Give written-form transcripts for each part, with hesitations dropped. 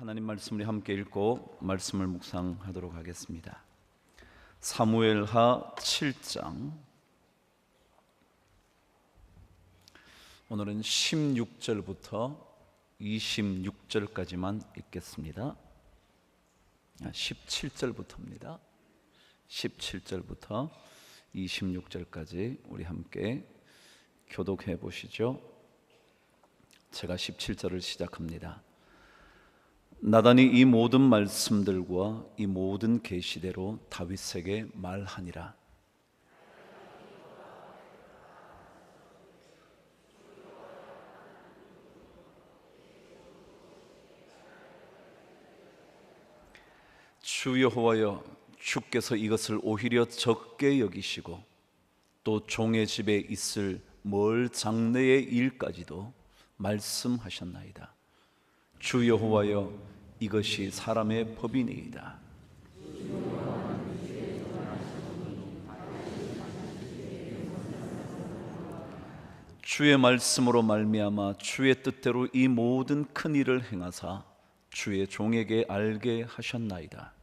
하나님 말씀을 함께 읽고 말씀을 묵상하도록 하겠습니다. 사무엘하 7장, 오늘은 16절부터 26절까지만 읽겠습니다. 17절부터입니다. 17절부터 26절까지 우리 함께 교독해 보시죠. 제가 17절을 시작합니다. 나단이 이 모든 말씀들과 이 모든 계시대로 다윗에게 말하니라. 주 여호와여, 주께서 이것을 오히려 적게 여기시고 또 종의 집에 있을 멀 장래의 일까지도 말씀하셨나이다. 주 여호와여, 이것이 사람의 법이니이다. 주의 말씀으로 말미암아 주의 뜻대로 이 모든 큰 일을 행하사 주의 종에게 알게 하셨나이다.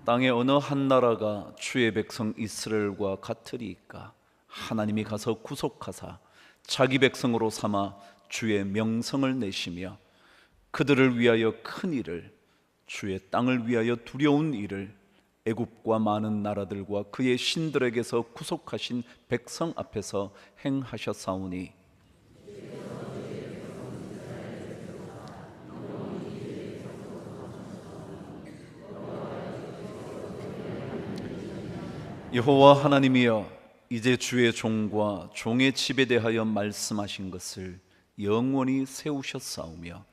땅의 어느 한 나라가 주의 백성 이스라엘과 같으리이까? 하나님이 가서 구속하사 자기 백성으로 삼아 주의 명성을 내시며 그들을 위하여 큰 일을, 주의 땅을 위하여 두려운 일을 애굽과 많은 나라들과 그의 신들에게서 구속하신 백성 앞에서 행하셨사오니 여호와 하나님이여, 이제 주의 종과 종의 집에 대하여 말씀하신 것을 영원히 세우셨사오며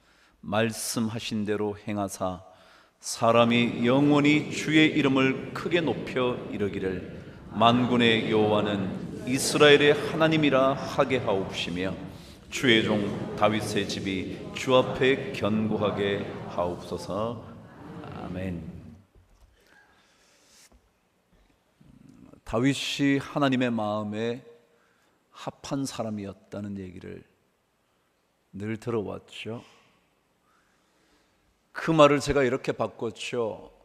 말씀하신 대로 행하사 사람이 영원히 주의 이름을 크게 높여 이르기를 만군의 여호와는 이스라엘의 하나님이라 하게 하옵시며 주의 종 다윗의 집이 주 앞에 견고하게 하옵소서. 아멘. 다윗이 하나님의 마음에 합한 사람이었다는 얘기를 늘 들어왔죠. 그 말을 제가 이렇게 바꿨죠.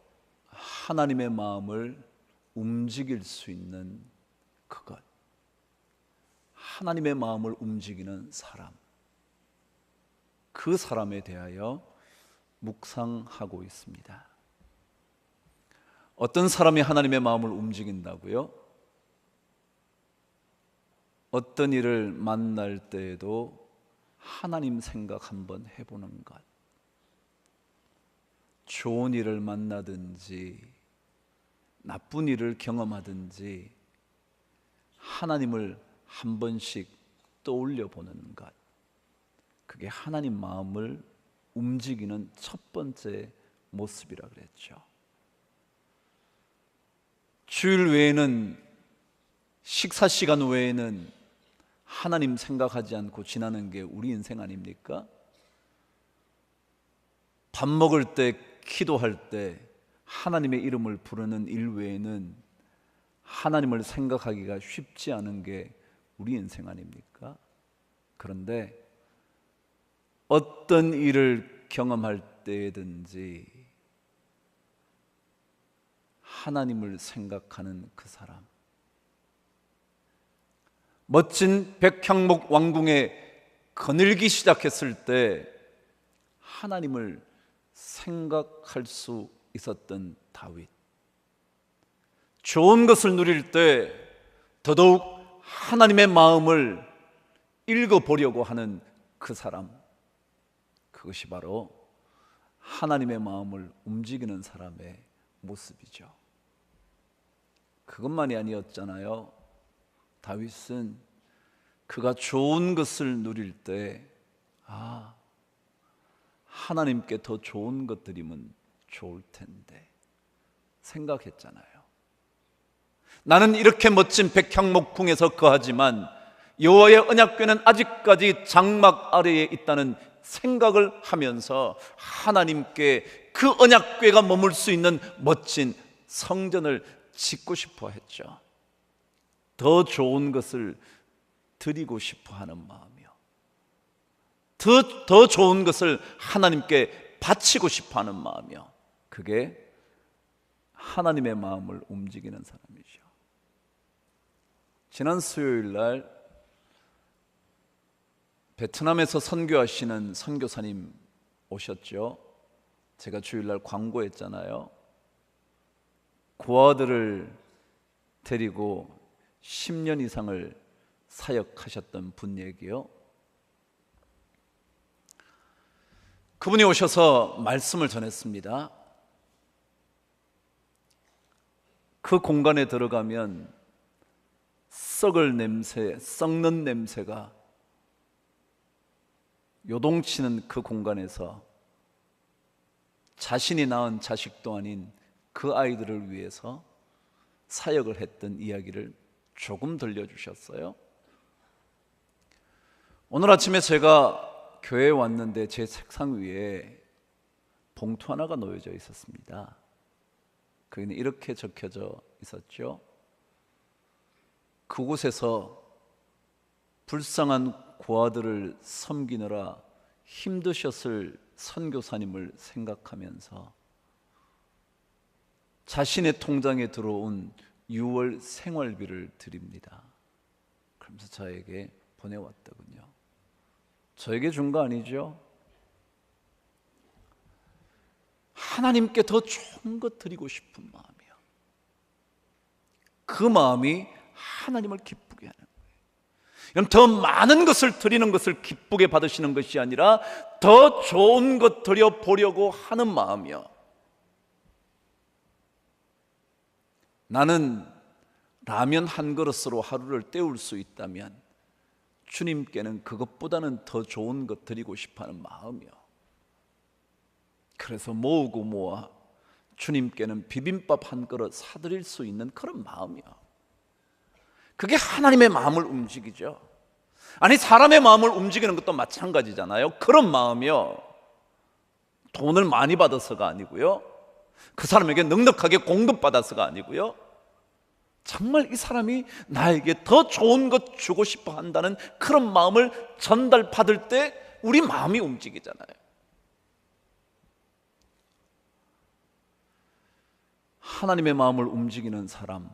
하나님의 마음을 움직일 수 있는 그것, 하나님의 마음을 움직이는 사람, 그 사람에 대하여 묵상하고 있습니다. 어떤 사람이 하나님의 마음을 움직인다고요? 어떤 일을 만날 때에도 하나님 생각 한번 해보는 것. 좋은 일을 만나든지 나쁜 일을 경험하든지 하나님을 한 번씩 떠올려 보는 것. 그게 하나님 마음을 움직이는 첫 번째 모습이라 그랬죠. 주일 외에는, 식사 시간 외에는 하나님 생각하지 않고 지나는 게 우리 인생 아닙니까? 밥 먹을 때, 기도할 때 하나님의 이름을 부르는 일 외에는 하나님을 생각하기가 쉽지 않은 게 우리 인생 아닙니까? 그런데 어떤 일을 경험할 때든지 하나님을 생각하는 그 사람, 멋진 백향목 왕궁에 거닐기 시작했을 때 하나님을 생각할 수 있었던 다윗, 좋은 것을 누릴 때 더더욱 하나님의 마음을 읽어보려고 하는 그 사람, 그것이 바로 하나님의 마음을 움직이는 사람의 모습이죠. 그것만이 아니었잖아요. 다윗은 그가 좋은 것을 누릴 때 하나님께 더 좋은 것들이면 좋을 텐데 생각했잖아요. 나는 이렇게 멋진 백향목궁에서 거하지만 여호와의 언약궤는 아직까지 장막 아래에 있다는 생각을 하면서 하나님께 그 언약궤가 머물 수 있는 멋진 성전을 짓고 싶어 했죠. 더 좋은 것을 드리고 싶어 하는 마음이요. 더 좋은 것을 하나님께 바치고 싶어 하는 마음이요. 그게 하나님의 마음을 움직이는 사람이죠. 지난 수요일 날 베트남에서 선교하시는 선교사님 오셨죠. 제가 주일날 광고했잖아요. 고아들을 데리고 10년 이상을 사역하셨던 분 얘기요. 그분이 오셔서 말씀을 전했습니다. 그 공간에 들어가면 썩는 냄새가 요동치는 그 공간에서 자신이 낳은 자식도 아닌 그 아이들을 위해서 사역을 했던 이야기를 조금 들려주셨어요. 오늘 아침에 제가 교회에 왔는데 제 책상 위에 봉투 하나가 놓여져 있었습니다. 거기는 이렇게 적혀져 있었죠. 그곳에서 불쌍한 고아들을 섬기느라 힘드셨을 선교사님을 생각하면서 자신의 통장에 들어온 6월 생활비를 드립니다. 그러면서 저에게 보내왔더군요. 저에게 준 거 아니죠? 하나님께 더 좋은 것 드리고 싶은 마음이요. 그 마음이 하나님을 기쁘게 하는 거예요. 더 많은 것을 드리는 것을 기쁘게 받으시는 것이 아니라 더 좋은 것 드려 보려고 하는 마음이요. 나는 라면 한 그릇으로 하루를 때울 수 있다면 주님께는 그것보다는 더 좋은 것 드리고 싶어하는 마음이요. 그래서 모으고 모아 주님께는 비빔밥 한 그릇 사드릴 수 있는 그런 마음이요. 그게 하나님의 마음을 움직이죠. 아니, 사람의 마음을 움직이는 것도 마찬가지잖아요. 그런 마음이요. 돈을 많이 받아서가 아니고요. 그 사람에게 넉넉하게 공급받아서가 아니고요. 정말 이 사람이 나에게 더 좋은 것 주고 싶어 한다는 그런 마음을 전달받을 때 우리 마음이 움직이잖아요. 하나님의 마음을 움직이는 사람,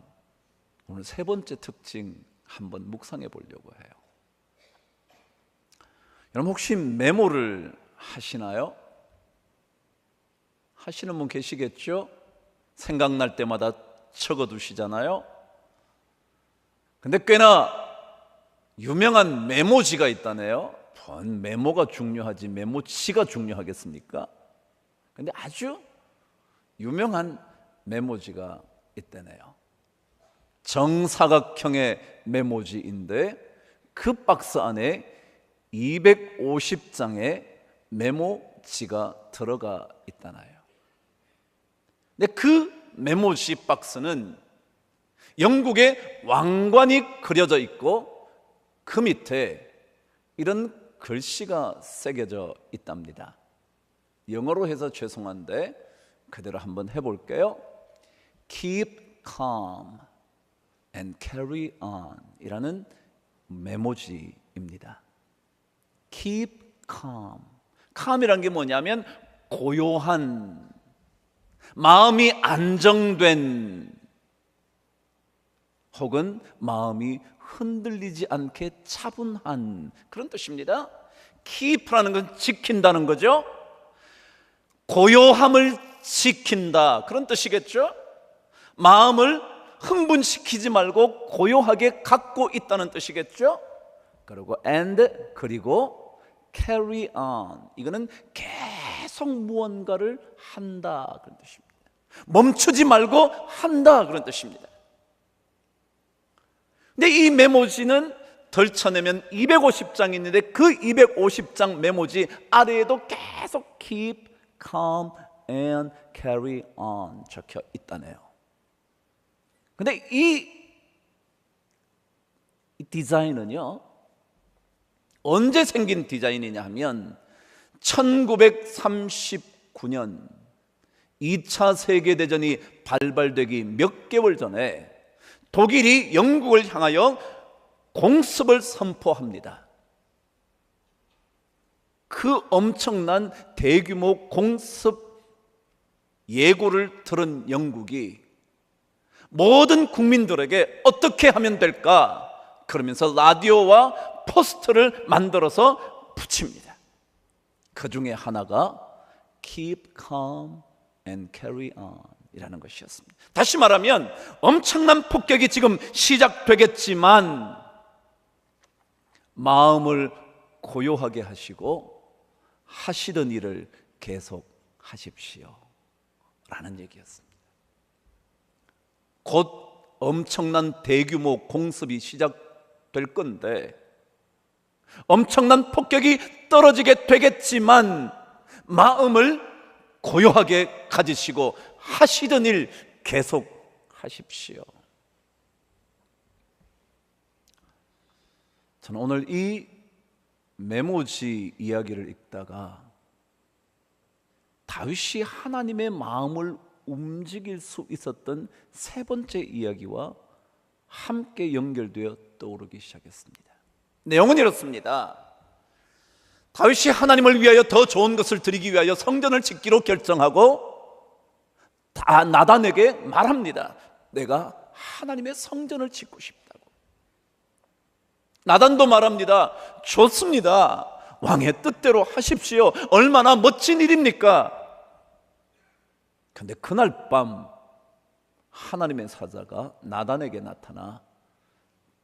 오늘 세 번째 특징 한번 묵상해 보려고 해요. 여러분 혹시 메모를 하시나요? 하시는 분 계시겠죠? 생각날 때마다 적어 두시잖아요. 근데 꽤나 유명한 메모지가 있다네요. 메모가 중요하지 메모지가 중요하겠습니까? 근데 아주 유명한 메모지가 있다네요. 정사각형의 메모지인데 그 박스 안에 250장의 메모지가 들어가 있다나요. 근데 그 메모지 박스는 영국의 왕관이 그려져 있고 그 밑에 이런 글씨가 새겨져 있답니다. 영어로 해서 죄송한데 그대로 한번 해볼게요. Keep calm and carry on 이라는 메모지입니다. Keep calm. calm이란 게 뭐냐면 고요한, 마음이 안정된, 혹은 마음이 흔들리지 않게 차분한 그런 뜻입니다. keep라는 건 지킨다는 거죠. 고요함을 지킨다 그런 뜻이겠죠. 마음을 흥분시키지 말고 고요하게 갖고 있다는 뜻이겠죠. 그리고 carry on, 이거는 계속 무언가를 한다 그런 뜻입니다. 멈추지 말고 한다 그런 뜻입니다. 근데 이 메모지는 덜쳐내면 250장이 있는데 그 250장 메모지 아래에도 계속 keep calm and carry on 적혀 있다네요. 근데 이 디자인은요, 언제 생긴 디자인이냐 하면 1939년 2차 세계대전이 발발되기 몇 개월 전에 독일이 영국을 향하여 공습을 선포합니다. 그 엄청난 대규모 공습 예고를 들은 영국이 모든 국민들에게 어떻게 하면 될까? 그러면서 라디오와 포스터를 만들어서 붙입니다. 그 중에 하나가 Keep calm and carry on 이라는 것이었습니다. 다시 말하면 엄청난 폭격이 지금 시작되겠지만 마음을 고요하게 하시고 하시던 일을 계속 하십시오 라는 얘기였습니다. 곧 엄청난 대규모 공습이 시작될 건데 엄청난 폭격이 떨어지게 되겠지만 마음을 고요하게 가지시고 하시던 일 계속 하십시오. 저는 오늘 이 메모지 이야기를 읽다가 다윗이 하나님의 마음을 움직일 수 있었던 세 번째 이야기와 함께 연결되어 떠오르기 시작했습니다. 내용은 이렇습니다. 다윗이 하나님을 위하여 더 좋은 것을 드리기 위하여 성전을 짓기로 결정하고 나단에게 말합니다. 내가 하나님의 성전을 짓고 싶다고. 나단도 말합니다. 좋습니다. 왕의 뜻대로 하십시오. 얼마나 멋진 일입니까? 그런데 그날 밤 하나님의 사자가 나단에게 나타나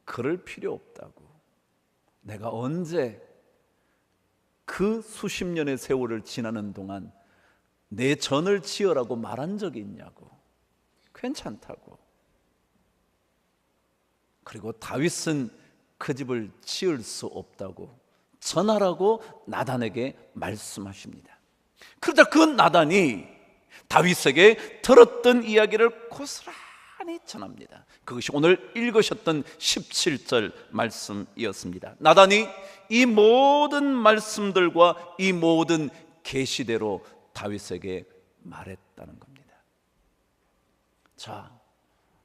그럴 필요 없다고. 내가 언제 그 수십 년의 세월을 지나는 동안 내 전을 지으라고 말한 적이 있냐고. 괜찮다고. 그리고 다윗은 그 집을 지을 수 없다고 전하라고 나단에게 말씀하십니다. 그러자 그 나단이 다윗에게 들었던 이야기를 고스란히 전합니다. 그것이 오늘 읽으셨던 17절 말씀이었습니다. 나단이 이 모든 말씀들과 이 모든 계시대로 다윗에게 말했다는 겁니다. 자,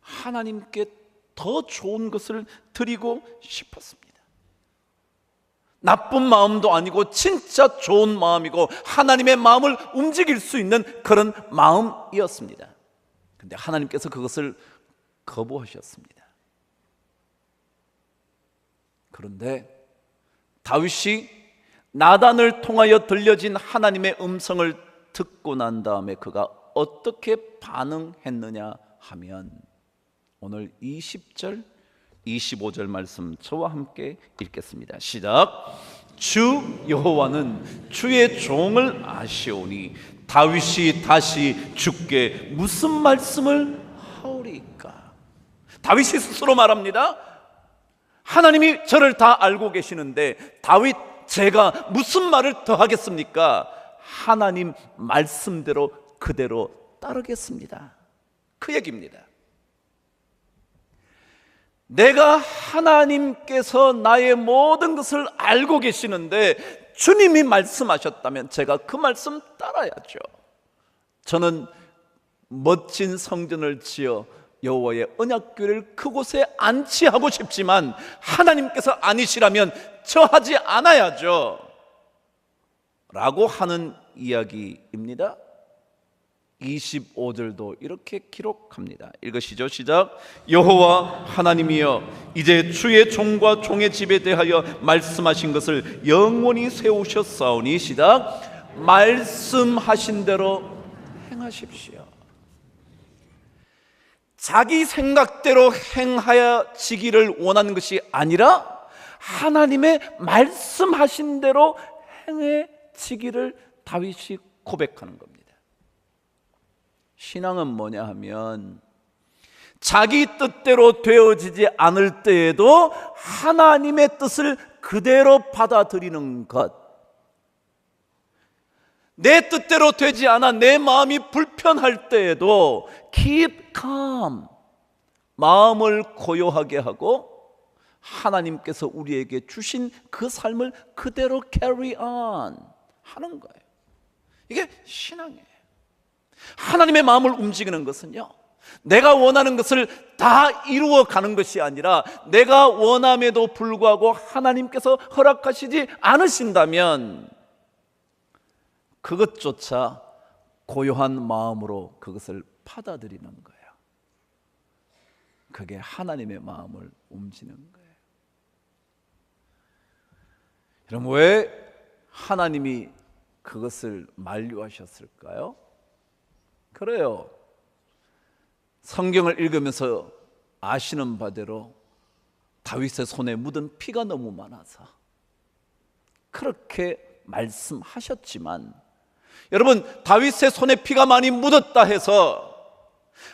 하나님께 더 좋은 것을 드리고 싶었습니다. 나쁜 마음도 아니고 진짜 좋은 마음이고 하나님의 마음을 움직일 수 있는 그런 마음이었습니다. 그런데 하나님께서 그것을 거부하셨습니다. 그런데 다윗이 나단을 통하여 들려진 하나님의 음성을 듣고 난 다음에 그가 어떻게 반응했느냐 하면 오늘 20절, 25절 말씀 저와 함께 읽겠습니다. 시작. 주 여호와는 주의 종을 아시오니 다윗이 다시 주께 무슨 말씀을 하오리까? 다윗이 스스로 말합니다. 하나님이 저를 다 알고 계시는데 다윗 제가 무슨 말을 더 하겠습니까? 하나님 말씀대로 그대로 따르겠습니다. 그 얘기입니다. 내가 하나님께서 나의 모든 것을 알고 계시는데 주님이 말씀하셨다면 제가 그 말씀 따라야죠. 저는 멋진 성전을 지어 여호와의 언약궤를 그곳에 안치하고 싶지만 하나님께서 아니시라면 저 하지 않아야죠 라고 하는 이야기입니다. 25절도 이렇게 기록합니다. 읽으시죠. 시작. 여호와 하나님이여 이제 주의 종과 종의 집에 대하여 말씀하신 것을 영원히 세우셨사오니 시작. 말씀하신 대로 행하십시오. 자기 생각대로 행하여지기를 원하는 것이 아니라 하나님의 말씀하신 대로 행해지기를 다윗이 고백하는 겁니다. 신앙은 뭐냐 하면 자기 뜻대로 되어지지 않을 때에도 하나님의 뜻을 그대로 받아들이는 것. 내 뜻대로 되지 않아 내 마음이 불편할 때에도 keep calm, 마음을 고요하게 하고 하나님께서 우리에게 주신 그 삶을 그대로 carry on 하는 거예요. 이게 신앙이에요. 하나님의 마음을 움직이는 것은요, 내가 원하는 것을 다 이루어 가는 것이 아니라 내가 원함에도 불구하고 하나님께서 허락하시지 않으신다면 그것조차 고요한 마음으로 그것을 받아들이는 거예요. 그게 하나님의 마음을 움직이는 거예요. 여러분, 왜 하나님이 그것을 만류하셨을까요? 그래요. 성경을 읽으면서 아시는 바대로 다윗의 손에 묻은 피가 너무 많아서 그렇게 말씀하셨지만, 여러분, 다윗의 손에 피가 많이 묻었다 해서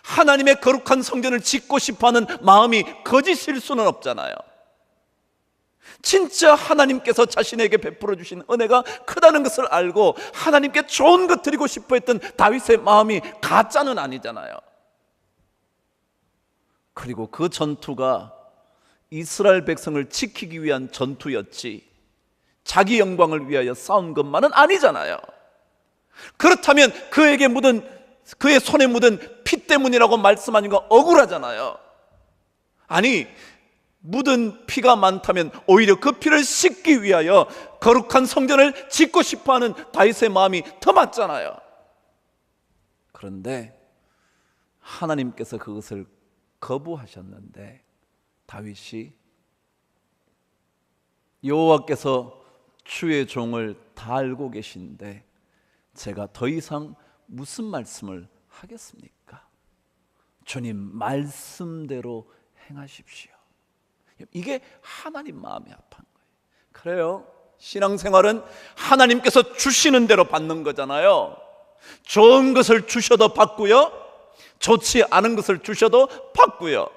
하나님의 거룩한 성전을 짓고 싶어하는 마음이 거짓일 수는 없잖아요. 진짜 하나님께서 자신에게 베풀어 주신 은혜가 크다는 것을 알고 하나님께 좋은 것 드리고 싶어 했던 다윗의 마음이 가짜는 아니잖아요. 그리고 그 전투가 이스라엘 백성을 지키기 위한 전투였지 자기 영광을 위하여 싸운 것만은 아니잖아요. 그렇다면 그의 손에 묻은 피 때문이라고 말씀하는 거 억울하잖아요. 아니, 묻은 피가 많다면 오히려 그 피를 씻기 위하여 거룩한 성전을 짓고 싶어하는 다윗의 마음이 더 맞잖아요. 그런데 하나님께서 그것을 거부하셨는데, 다윗이 여호와께서 주의 종을 다 알고 계신데 제가 더 이상 무슨 말씀을 하겠습니까? 주님 말씀대로 행하십시오. 이게 하나님 마음이 아픈 거예요. 그래요, 신앙생활은 하나님께서 주시는 대로 받는 거잖아요. 좋은 것을 주셔도 받고요, 좋지 않은 것을 주셔도 받고요.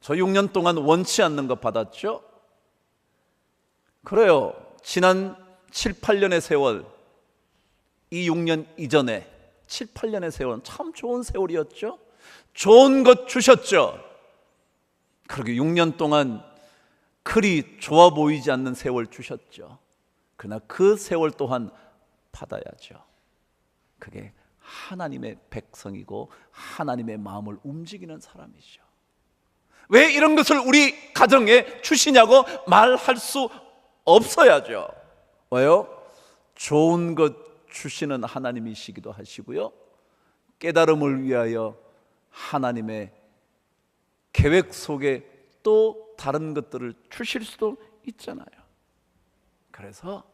저 6년 동안 원치 않는 거 받았죠? 그래요, 지난 7, 8년의 세월, 이 6년 이전에 7, 8년의 세월은 참 좋은 세월이었죠. 좋은 것 주셨죠. 그렇게 6년 동안 그리 좋아 보이지 않는 세월 주셨죠. 그러나 그 세월 또한 받아야죠. 그게 하나님의 백성이고 하나님의 마음을 움직이는 사람이죠. 왜 이런 것을 우리 가정에 주시냐고 말할 수 없어야죠. 왜요? 좋은 것 주시는 하나님이시기도 하시고요, 깨달음을 위하여 하나님의 계획 속에 또 다른 것들을 주실 수도 있잖아요. 그래서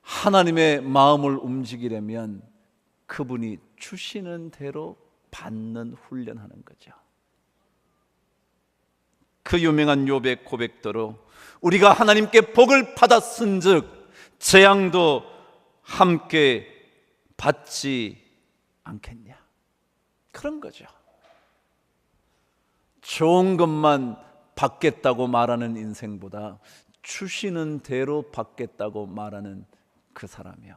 하나님의 마음을 움직이려면 그분이 주시는 대로 받는 훈련하는 거죠. 그 유명한 욥의 고백대로 우리가 하나님께 복을 받았은즉 재앙도 함께 받지 않겠냐, 그런 거죠. 좋은 것만 받겠다고 말하는 인생보다 주시는 대로 받겠다고 말하는 그 사람이요,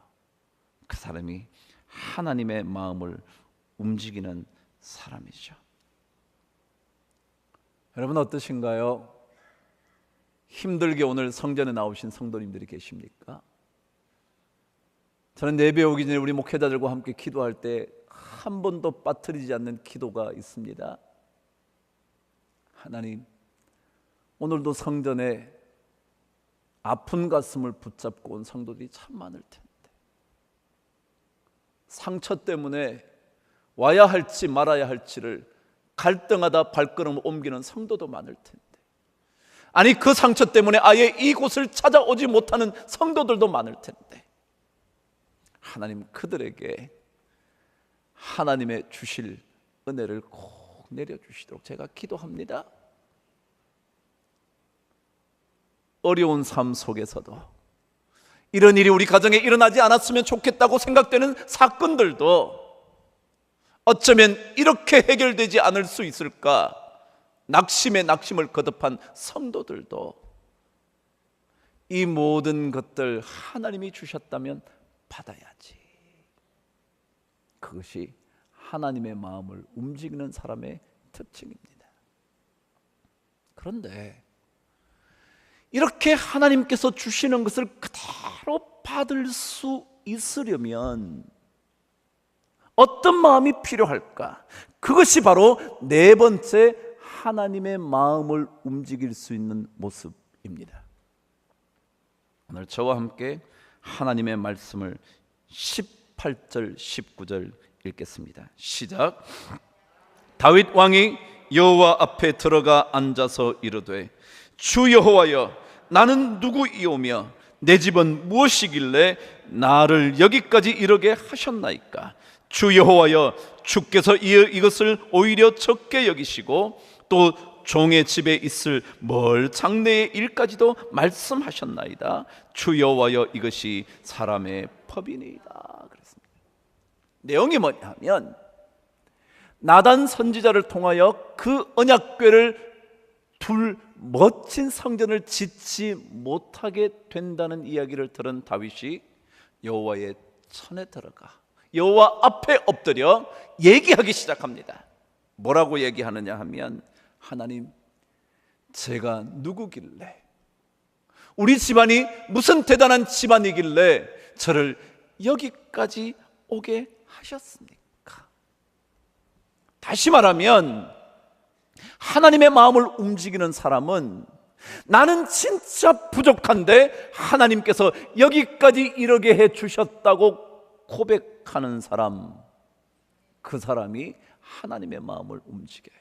그 사람이 하나님의 마음을 움직이는 사람이죠. 여러분 어떠신가요? 힘들게 오늘 성전에 나오신 성도님들이 계십니까? 저는 예배 오기 전에 우리 목회자들과 함께 기도할 때 한 번도 빠뜨리지 않는 기도가 있습니다. 하나님, 오늘도 성전에 아픈 가슴을 붙잡고 온 성도들이 참 많을 텐데, 상처 때문에 와야 할지 말아야 할지를 갈등하다 발걸음을 옮기는 성도도 많을 텐데, 아니 그 상처 때문에 아예 이곳을 찾아오지 못하는 성도들도 많을 텐데, 하나님 그들에게 하나님의 주실 은혜를 꼭 내려주시도록 제가 기도합니다. 어려운 삶 속에서도 이런 일이 우리 가정에 일어나지 않았으면 좋겠다고 생각되는 사건들도 어쩌면 이렇게 해결되지 않을 수 있을까 낙심에 낙심을 거듭한 성도들도 이 모든 것들 하나님이 주셨다면 받아야지. 그것이 하나님의 마음을 움직이는 사람의 특징입니다. 그런데 이렇게 하나님께서 주시는 것을 그대로 받을 수 있으려면 어떤 마음이 필요할까? 그것이 바로 네 번째 하나님의 마음을 움직일 수 있는 모습입니다. 오늘 저와 함께 하나님의 말씀을 18절 19절 읽겠습니다. 시작. 다윗 왕이 여호와 앞에 들어가 앉아서 이르되 주 여호와여, 나는 누구이오며 내 집은 무엇이길래 나를 여기까지 이르게 하셨나이까? 주 여호와여, 주께서 이것을 오히려 적게 여기시고 또 종의 집에 있을 멀 장래의 일까지도 말씀하셨나이다. 주 여호와여, 이것이 사람의 법이니이다. 그랬습니다. 내용이 뭐냐 하면 나단 선지자를 통하여 그 언약궤를 둘 멋진 성전을 짓지 못하게 된다는 이야기를 들은 다윗이 여호와의 전에 들어가 여호와 앞에 엎드려 얘기하기 시작합니다. 뭐라고 얘기하느냐 하면, 하나님, 제가 누구길래, 우리 집안이 무슨 대단한 집안이길래 저를 여기까지 오게 하셨습니까? 다시 말하면 하나님의 마음을 움직이는 사람은 나는 진짜 부족한데 하나님께서 여기까지 이르게 해 주셨다고 고백하는 사람, 그 사람이 하나님의 마음을 움직여요.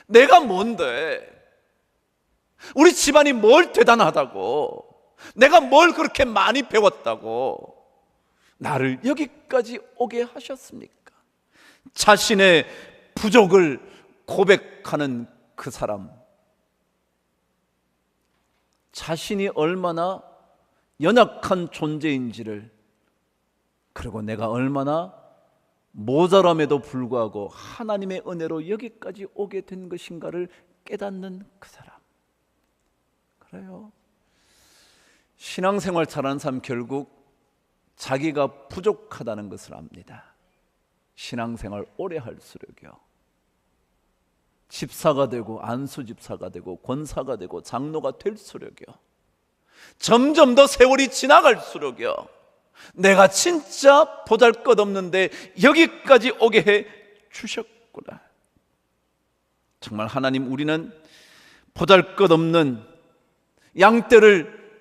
내가 뭔데, 우리 집안이 뭘 대단하다고, 내가 뭘 그렇게 많이 배웠다고 나를 여기까지 오게 하셨습니까? 자신의 부족을 고백하는 그 사람, 자신이 얼마나 연약한 존재인지를, 그리고 내가 얼마나 모자람에도 불구하고 하나님의 은혜로 여기까지 오게 된 것인가를 깨닫는 그 사람. 그래요, 신앙생활 잘하는 사람 결국 자기가 부족하다는 것을 압니다. 신앙생활 오래 할수록요, 집사가 되고 안수집사가 되고 권사가 되고 장로가 될수록요, 점점 더 세월이 지나갈수록요, 내가 진짜 보잘것없는데 여기까지 오게 해 주셨구나. 정말 하나님, 우리는 보잘것없는 양떼를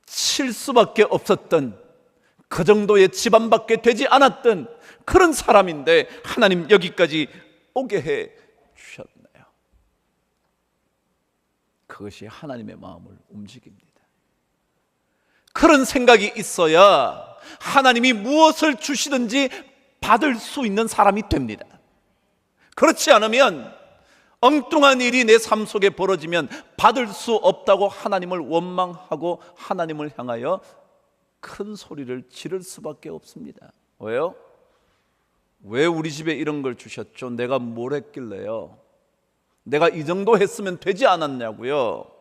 칠 수밖에 없었던 그 정도의 집안밖에 되지 않았던 그런 사람인데 하나님 여기까지 오게 해 주셨나요? 그것이 하나님의 마음을 움직입니다. 그런 생각이 있어야 하나님이 무엇을 주시든지 받을 수 있는 사람이 됩니다. 그렇지 않으면 엉뚱한 일이 내 삶 속에 벌어지면 받을 수 없다고 하나님을 원망하고 하나님을 향하여 큰 소리를 지를 수밖에 없습니다. 왜요? 왜 우리 집에 이런 걸 주셨죠? 내가 뭘 했길래요? 내가 이 정도 했으면 되지 않았냐고요?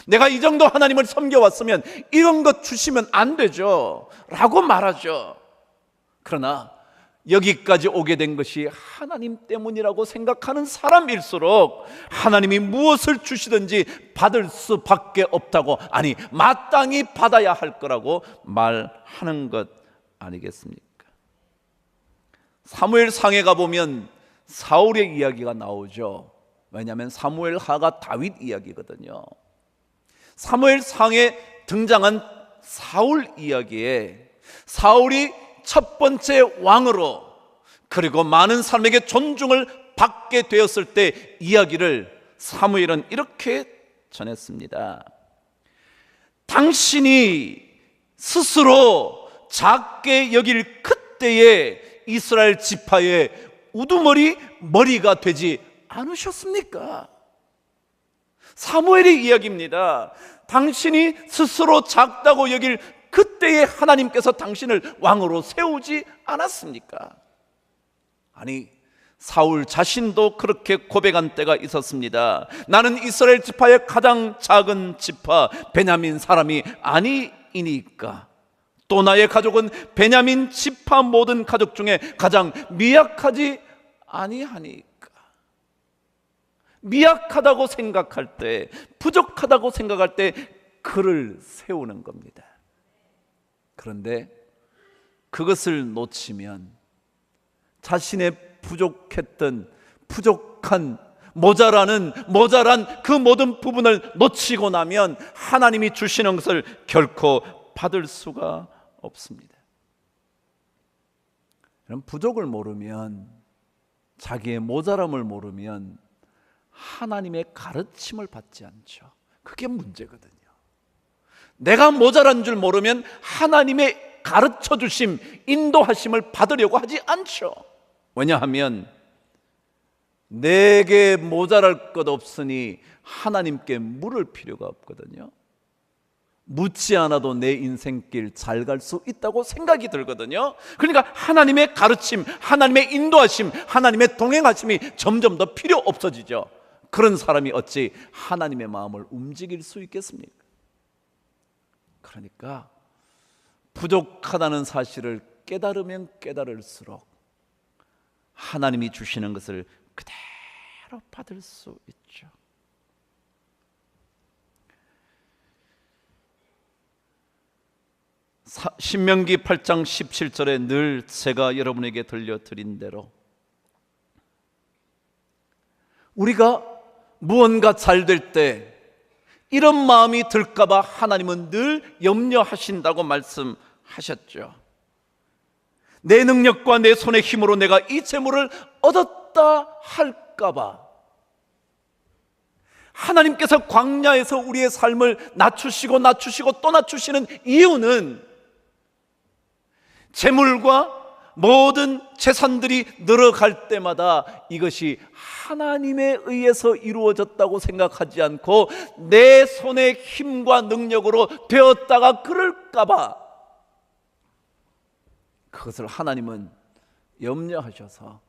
내가 이 정도 하나님을 섬겨왔으면 이런 것 주시면 안 되죠 라고 말하죠. 그러나 여기까지 오게 된 것이 하나님 때문이라고 생각하는 사람일수록 하나님이 무엇을 주시든지 받을 수밖에 없다고, 아니 마땅히 받아야 할 거라고 말하는 것 아니겠습니까? 사무엘상에 가보면 사울의 이야기가 나오죠. 왜냐하면 사무엘하가 다윗 이야기거든요. 사무엘상에 등장한 사울 이야기에 사울이 첫 번째 왕으로, 그리고 많은 사람에게 존중을 받게 되었을 때 이야기를 사무엘은 이렇게 전했습니다. 당신이 스스로 작게 여길 그때에 이스라엘 지파의 우두머리 머리가 되지 않으셨습니까? 사무엘의 이야기입니다. 당신이 스스로 작다고 여길 그때에 하나님께서 당신을 왕으로 세우지 않았습니까? 아니, 사울 자신도 그렇게 고백한 때가 있었습니다. 나는 이스라엘 지파의 가장 작은 지파 베냐민 사람이 아니이니까, 또 나의 가족은 베냐민 지파 모든 가족 중에 가장 미약하지 아니하니까. 미약하다고 생각할 때, 부족하다고 생각할 때 그를 세우는 겁니다. 그런데 그것을 놓치면 자신의 부족한 모자란 그 모든 부분을 놓치고 나면 하나님이 주시는 것을 결코 받을 수가 없습니다. 그럼 부족을 모르면, 자기의 모자람을 모르면 하나님의 가르침을 받지 않죠. 그게 문제거든요. 내가 모자란 줄 모르면 하나님의 가르쳐 주심, 인도하심을 받으려고 하지 않죠. 왜냐하면 내게 모자랄 것 없으니 하나님께 물을 필요가 없거든요. 묻지 않아도 내 인생길 잘 갈 수 있다고 생각이 들거든요. 그러니까 하나님의 가르침, 하나님의 인도하심, 하나님의 동행하심이 점점 더 필요 없어지죠. 그런 사람이 어찌 하나님의 마음을 움직일 수 있겠습니까? 그러니까 부족하다는 사실을 깨달으면 깨달을수록 하나님이 주시는 것을 그대로 받을 수 있죠. 신명기 8장 17절에 늘 제가 여러분에게 들려드린 대로 우리가 무언가 잘 될 때 이런 마음이 들까봐 하나님은 늘 염려하신다고 말씀하셨죠. 내 능력과 내 손의 힘으로 내가 이 재물을 얻었다 할까봐 하나님께서 광야에서 우리의 삶을 낮추시고 또 낮추시는 이유는 재물과 모든 재산들이 늘어갈 때마다 이것이 하나님에 의해서 이루어졌다고 생각하지 않고 내 손의 힘과 능력으로 되었다가 그럴까봐 그것을 하나님은 염려하셔서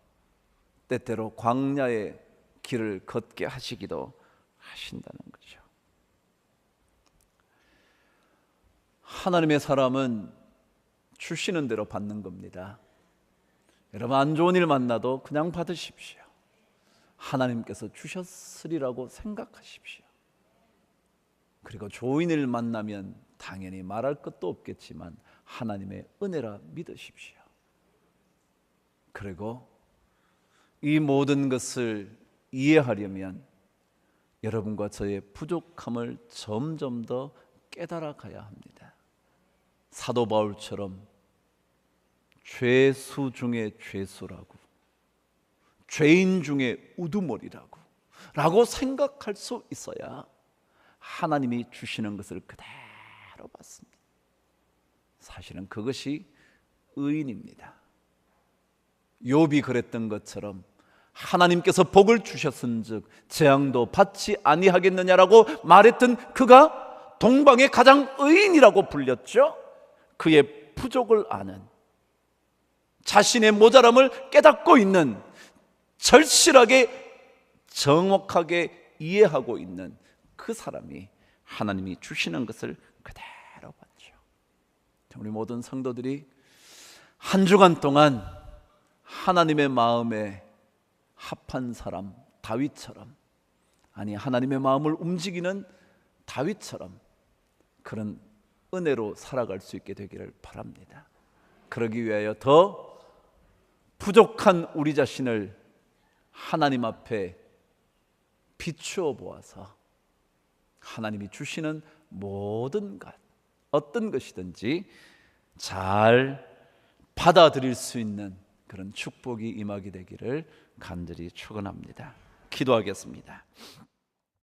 때때로 광야의 길을 걷게 하시기도 하신다는 거죠. 하나님의 사람은 주시는 대로 받는 겁니다. 여러분, 안 좋은 일 만나도 그냥 받으십시오. 하나님께서 주셨으리라고 생각하십시오. 그리고 좋은 일 만나면 당연히 말할 것도 없겠지만 하나님의 은혜라 믿으십시오. 그리고 이 모든 것을 이해하려면 여러분과 저의 부족함을 점점 더 깨달아 가야 합니다. 사도 바울처럼 죄수 중에 죄수라고, 죄인 중에 우두머리라고 생각할 수 있어야 하나님이 주시는 것을 그대로 받습니다. 사실은 그것이 의인입니다. 욥이 그랬던 것처럼 하나님께서 복을 주셨은즉 재앙도 받지 아니하겠느냐라고 말했던 그가 동방의 가장 의인이라고 불렸죠. 그의 부족을 아는, 자신의 모자람을 깨닫고 있는, 절실하게 정확하게 이해하고 있는 그 사람이 하나님이 주시는 것을 그대로 받죠. 우리 모든 성도들이 한 주간 동안 하나님의 마음에 합한 사람 다윗처럼, 아니 하나님의 마음을 움직이는 다윗처럼 그런 은혜로 살아갈 수 있게 되기를 바랍니다. 그러기 위하여 더 부족한 우리 자신을 하나님 앞에 비추어 보아서 하나님이 주시는 모든 것, 어떤 것이든지 잘 받아들일 수 있는 그런 축복이 임하게 되기를 간절히 축원합니다. 기도하겠습니다.